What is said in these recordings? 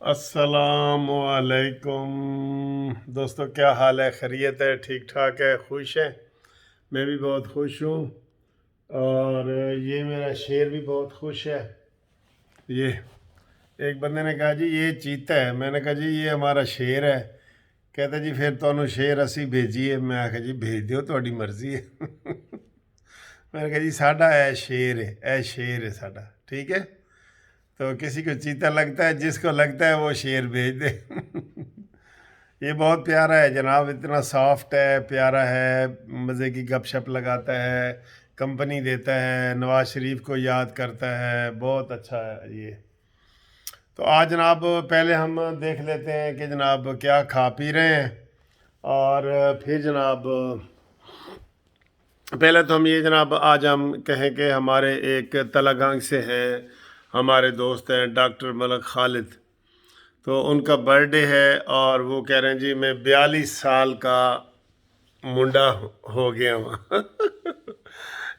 السلام علیکم دوستو، کیا حال ہے؟ خیریت ہے؟ ٹھیک ٹھاک ہے؟ خوش ہیں؟ میں بھی بہت خوش ہوں، اور یہ میرا شیر بھی بہت خوش ہے۔ یہ ایک بندے نے کہا جی یہ چیتا ہے، میں نے کہا جی یہ ہمارا شیر ہے۔ کہتا جی پھر تمہیں شیر اسی بھیجیے۔ میں آخیا جی بھیج دیو، تہاڈی مرضی ہے۔ میں نے کہا جی ساڈا اے شیر ہے، اے شیر ہے ساڈا، ٹھیک ہے؟ تو کسی کو چیتا لگتا ہے، جس کو لگتا ہے وہ شیر بھیج دے۔ یہ بہت پیارا ہے جناب، اتنا سافٹ ہے، پیارا ہے، مزے کی گپ شپ لگاتا ہے، کمپنی دیتا ہے، نواز شریف کو یاد کرتا ہے، بہت اچھا ہے یہ۔ تو آج جناب پہلے ہم دیکھ لیتے ہیں کہ جناب کیا کھا پی رہے ہیں، اور پھر جناب پہلے تو ہم یہ جناب آج ہم کہیں کہ ہمارے ایک تلگانگ سے ہیں، ہمارے دوست ہیں ڈاکٹر ملک خالد، تو ان کا برتھ ڈے ہے، اور وہ کہہ رہے ہیں جی میں 42 سال کا منڈا ہو گیا ہوں۔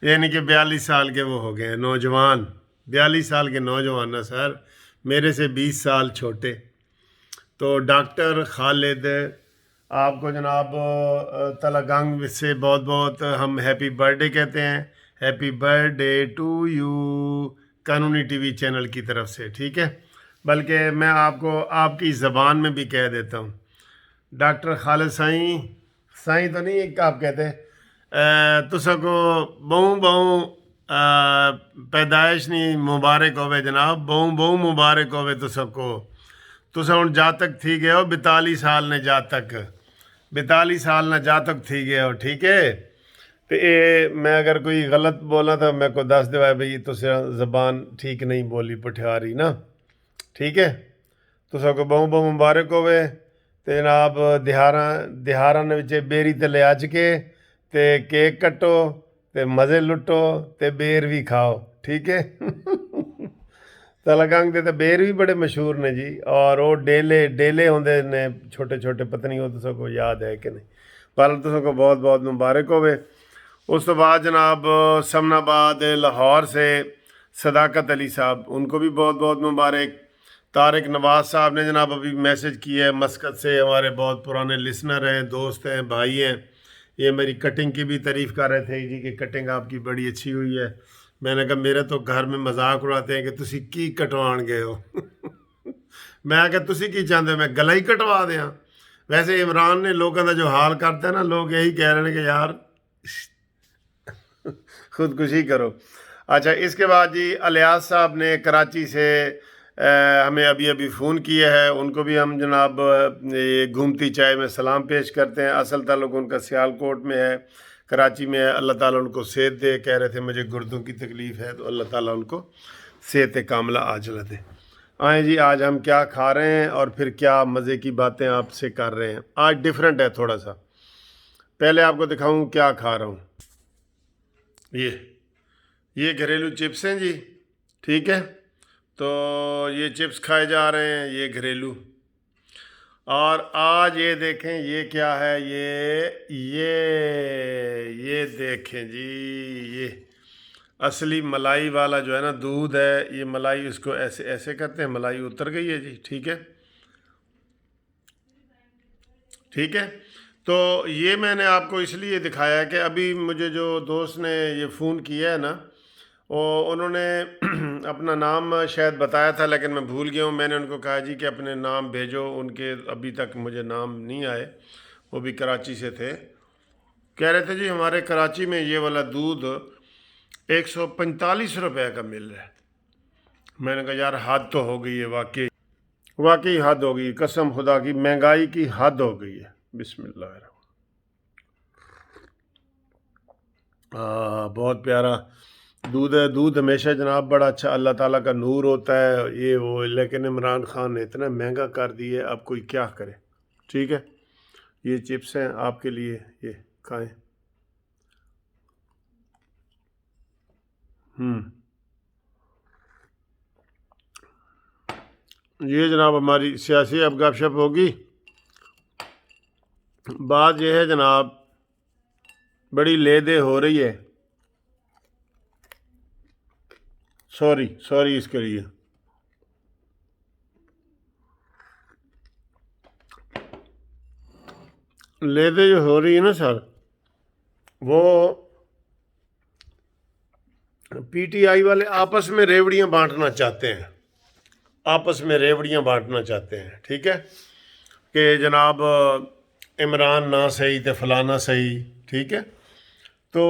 یعنی کہ 42 سال کے وہ ہو گئے ہیں، نوجوان، 42 سال کے نوجوان نا سر، میرے سے 20 سال چھوٹے۔ تو ڈاکٹر خالد آپ کو جناب تلگانگ سے بہت بہت ہم ہیپی برتھ ڈے کہتے ہیں۔ Happy birthday to you, قانونی ٹی وی چینل کی طرف سے، ٹھیک ہے؟ بلکہ میں آپ کو آپ کی زبان میں بھی کہہ دیتا ہوں، ڈاکٹر خالد سائیں، سائیں تو نہیں ایک آپ کہتے تسا کو بہوں بہوں پیدائش نہیں مبارک ہوئے جناب، بہوں بہوں مبارک ہوئے تسا کو۔ تسا ہوں جا تک تھی گئے ہو 42 سال نے، جا تک 42 سال نہ جا تک تھی گئے ہو، ٹھیک ہے؟ تو میں اگر کوئی غلط بولا تو میں کو دس دے بھائی تسا زبان ٹھیک نہیں بولی پٹھیاری نا، ٹھیک ہے؟ تسا کو بہوں بہوں مبارک ہوئے۔ تے جناب دہاراں وچ بیری تے لے اج کے تے کیک کٹو تے مزے لٹو تے بیر بھی کھاؤ، ٹھیک ہے؟ تلگانگ دے تے بیر بھی بڑے مشہور نے جی، اور وہ ڈیلے ڈیلے ہوندے نے چھوٹے چھوٹے، پتہ نہیں وہ تسا کو یاد ہے کہ نہیں، پر تسا کو بہت بہت مبارک ہوئے۔ اس تو بعد جناب سمن آباد لاہور سے صداقت علی صاحب، ان کو بھی بہت بہت مبارک۔ طارق نواز صاحب نے جناب ابھی میسج کیا ہے مسقط سے، ہمارے بہت پرانے لسنر ہیں، دوست ہیں، بھائی ہیں۔ یہ میری کٹنگ کی بھی تعریف کر رہے تھے جی کہ کٹنگ آپ کی بڑی اچھی ہوئی ہے۔ میں نے کہا میرے تو گھر میں مذاق اڑاتے ہیں کہ تسی کی کٹوان گئے ہو۔ میں کہ تسی کی چاہتے ہو میں گلا ہی کٹوا دیاں؟ ویسے عمران نے لوگوں کا جو حال کرتا ہے نا، لوگ یہی کہہ رہے ہیں کہ یار خودکشی کرو۔ اچھا، اس کے بعد جی الیاس صاحب نے کراچی سے ہمیں ابھی ابھی فون کیا ہے، ان کو بھی ہم جناب گھومتی چائے میں سلام پیش کرتے ہیں۔ اصل تعلق ان کا سیالکوٹ میں ہے، کراچی میں ہے۔ اللہ تعالیٰ ان کو صحت دے، کہہ رہے تھے مجھے گردوں کی تکلیف ہے، تو اللہ تعالیٰ ان کو صحت کاملہ عاجلہ دے۔ آئیں جی آج ہم کیا کھا رہے ہیں اور پھر کیا مزے کی باتیں آپ سے کر رہے ہیں۔ آج ڈیفرنٹ ہے تھوڑا سا، پہلے آپ کو دکھاؤں کیا کھا رہا ہوں۔ یہ گھریلو چپس ہیں جی، ٹھیک ہے؟ تو یہ چپس کھائے جا رہے ہیں، یہ گھریلو۔ اور آج یہ دیکھیں یہ کیا ہے، یہ دیکھیں جی، یہ اصلی ملائی والا جو ہے نا دودھ ہے، یہ ملائی اس کو ایسے ایسے کرتے ہیں، ملائی اتر گئی ہے جی، ٹھیک ہے؟ ٹھیک ہے؟ تو یہ میں نے آپ کو اس لیے دکھایا کہ ابھی مجھے جو دوست نے یہ فون کیا ہے نا، انہوں نے اپنا نام شاید بتایا تھا لیکن میں بھول گیا ہوں۔ میں نے ان کو کہا جی کہ اپنے نام بھیجو، ان کے ابھی تک مجھے نام نہیں آئے، وہ بھی کراچی سے تھے۔ کہہ رہے تھے جی ہمارے کراچی میں یہ والا دودھ 145 روپے کا مل رہا ہے۔ میں نے کہا یار حد تو ہو گئی ہے، واقعی واقعی حد ہو گئی، قسم خدا کی مہنگائی کی حد ہو گئی ہے۔ بسم اللہ الرحمن۔ بہت پیارا دودھ ہے، دودھ ہمیشہ جناب بڑا اچھا، اللہ تعالیٰ کا نور ہوتا ہے یہ وہ، لیکن عمران خان نے اتنا مہنگا کر دی ہے، اب کوئی کیا کرے، ٹھیک ہے؟ یہ چپس ہیں آپ کے لیے، یہ کھائیں۔ یہ جناب ہماری سیاسی اب گپ شپ ہوگی۔ بات یہ ہے جناب بڑی لے دے ہو رہی ہے، سوری اس کے لیے۔ لیدے جو ہو رہی ہے نا سر، وہ پی ٹی آئی والے آپس میں ریوڑیاں بانٹنا چاہتے ہیں، آپس میں ریوڑیاں بانٹنا چاہتے ہیں، ٹھیک ہے، کہ جناب عمران نہ صحیح تے فلانا صحیح، ٹھیک ہے۔ تو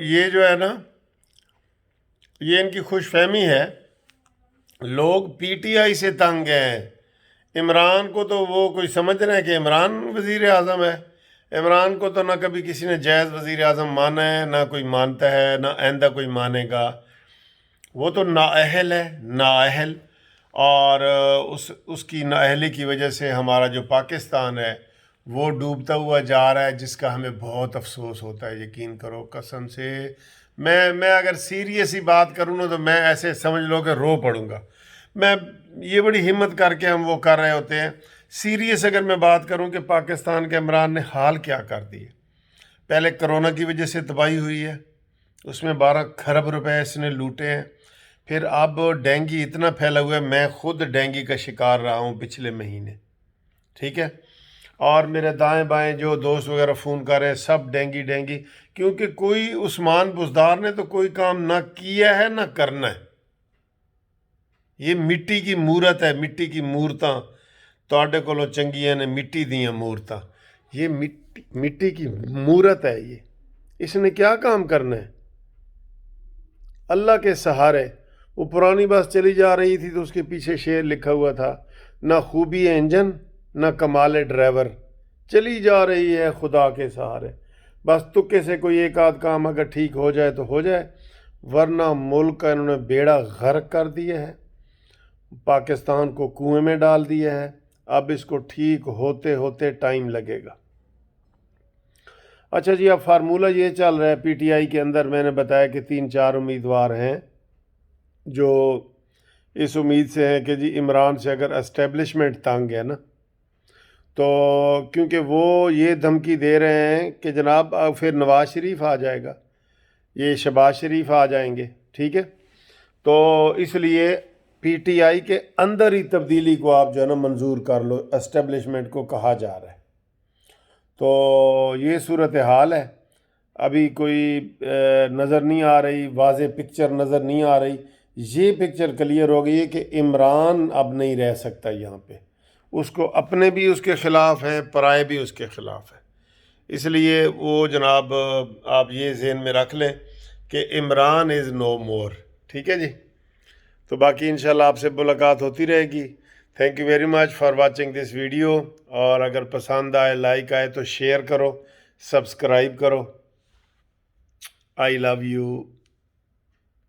یہ جو ہے نا، یہ ان کی خوش فہمی ہے، لوگ پی ٹی آئی سے تنگ ہیں۔ عمران کو تو وہ کوئی سمجھ رہے ہیں کہ عمران وزیر اعظم ہے، عمران کو تو نہ کبھی کسی نے جائز وزیر اعظم مانا ہے، نہ کوئی مانتا ہے، نہ آئندہ کوئی مانے گا، وہ تو نااہل ہے، نااہل۔ اور اس کی نااہلی کی وجہ سے ہمارا جو پاکستان ہے وہ ڈوبتا ہوا جا رہا ہے، جس کا ہمیں بہت افسوس ہوتا ہے، یقین کرو قسم سے۔ میں اگر سیریس ہی بات کروں نا تو میں ایسے سمجھ لو کہ رو پڑوں گا۔ میں یہ بڑی ہمت کر کے ہم وہ کر رہے ہوتے ہیں، سیریس اگر میں بات کروں کہ پاکستان کے عمران نے حال کیا کر دیے۔ پہلے کرونا کی وجہ سے تباہی ہوئی ہے، اس میں 12 کھرب روپے اس نے لوٹے ہیں۔ پھر اب ڈینگی اتنا پھیلا ہوا ہے، میں خود ڈینگی کا شکار رہا ہوں پچھلے مہینے، ٹھیک ہے، اور میرے دائیں بائیں جو دوست وغیرہ فون کر رہے ہیں سب ڈینگی ڈینگی، کیونکہ کوئی عثمان بزدار نے تو کوئی کام نہ کیا ہے نہ کرنا ہے۔ یہ مٹی کی مورت ہے، مٹی کی مورتاں تواڈے کولوں چنگیاں نے مٹی دیاں مورتاں، یہ مٹی کی مورت ہے، یہ اس نے کیا کام کرنا ہے؟ اللہ کے سہارے۔ وہ پرانی بس چلی جا رہی تھی تو اس کے پیچھے شعر لکھا ہوا تھا، نہ خوبی ہے انجن نہ کمال ڈرائیور، چلی جا رہی ہے خدا کے سہارے۔ بس تکے سے کوئی ایک آدھ کام اگر ٹھیک ہو جائے تو ہو جائے، ورنہ ملک کا انہوں نے بیڑا غرق کر دیا ہے، پاکستان کو کنویں میں ڈال دیا ہے۔ اب اس کو ٹھیک ہوتے ہوتے ٹائم لگے گا۔ اچھا جی، اب فارمولہ یہ چل رہا ہے پی ٹی آئی کے اندر، میں نے بتایا کہ 3-4 امیدوار ہیں جو اس امید سے ہیں کہ جی عمران سے اگر اسٹیبلشمنٹ تنگ ہے نا، تو کیونکہ وہ یہ دھمکی دے رہے ہیں کہ جناب پھر نواز شریف آ جائے گا، یہ شہباز شریف آ جائیں گے، ٹھیک ہے، تو اس لیے پی ٹی آئی کے اندر ہی تبدیلی کو آپ جو ہے نا منظور کر لو، اسٹیبلشمنٹ کو کہا جا رہا ہے۔ تو یہ صورتحال ہے، ابھی کوئی نظر نہیں آ رہی، واضح پکچر نظر نہیں آ رہی۔ یہ پکچر کلیئر ہو گئی ہے کہ عمران اب نہیں رہ سکتا یہاں پہ، اس کو اپنے بھی اس کے خلاف ہیں، پرائے بھی اس کے خلاف ہیں، اس لیے وہ جناب آپ یہ ذہن میں رکھ لیں کہ عمران از نو مور، ٹھیک ہے جی۔ تو باقی انشاءاللہ آپ سے ملاقات ہوتی رہے گی۔ Thank you very much for watching this video, اور اگر پسند آئے، لائک آئے تو شیئر کرو، سبسکرائب کرو۔ آئی لو یو۔